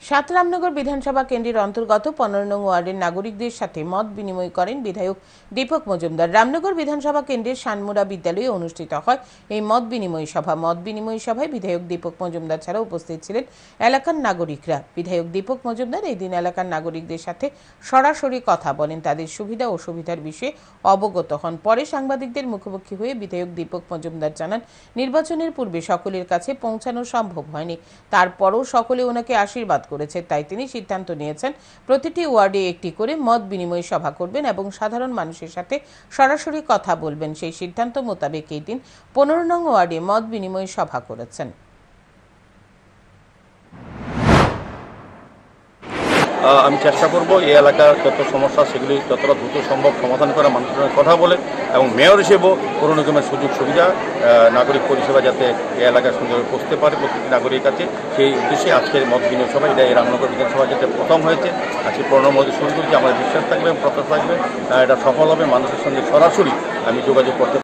সাত রামনগর বিধানসভা কেন্দ্রের অন্তর্গত 15 নং ওয়ার্ডের নাগরিকদের সাথে মত বিনিময় করেন বিধায়ক দীপক মজুমদার। রামনগর বিধানসভা কেন্দ্রের শানমুড়া বিদ্যালয়ে অনুষ্ঠিত হয় এই মত বিনিময় সভা। মত বিনিময় সভায় বিধায়ক দীপক মজুমদার ছাড়া উপস্থিত ছিলেন এলাকার নাগরিকরা। বিধায়ক দীপক মজুমদার এই দিন এলাকার নাগরিকদের সাথে সরাসরি কথা বলেন, তাদের সুবিধা ও অসুবিধার বিষয়ে অবগত হন। পরে সাংবাদিকদের মুখোমুখি হয়ে বিধায়ক দীপক মজুমদার জানান, নির্বাচনের পূর্বে সকলের কাছে পৌঁছানো সম্ভব হয়নি, তারপরও সকলে ওনাকে আশীর্বাদ করেছে, তাই তিনি সিদ্ধান্ত নিয়েছেন প্রতিটি ওয়ার্ডে একটি করে মত বিনিময় সভা করবেন এবং সাধারণ মানুষের সাথে সরাসরি কথা বলবেন। সেই সিদ্ধান্ত মোতাবেক এই দিন 15 নং ওয়ার্ডে মত বিনিময় সভা করেছেন। আমি চেষ্টা করব এই এলাকার যত সমস্যা সেগুলি যতটা দ্রুত সম্ভব সমাধান করা, মানুষের সঙ্গে কথা বলে এবং মেয়র হিসেবেও কোনো রকমের সুযোগ সুবিধা নাগরিক পরিষেবা যাতে এই এলাকার সুন্দরভাবে পৌঁছতে পারে প্রত্যেকটি নাগরিকের কাছে, সেই উদ্দেশ্যে আজকের মত বিনিময় সভা। এটা এই রামনগর বিধানসভা যেটা প্রথম হয়েছে, আজকে 15 মধ্যে শুরু করেছি। আমাদের বিশ্বাস থাকবে এবং প্রত্যাশা থাকবে এটা সফল হবে, মানুষের সঙ্গে সরাসরি আমি যোগাযোগ করতে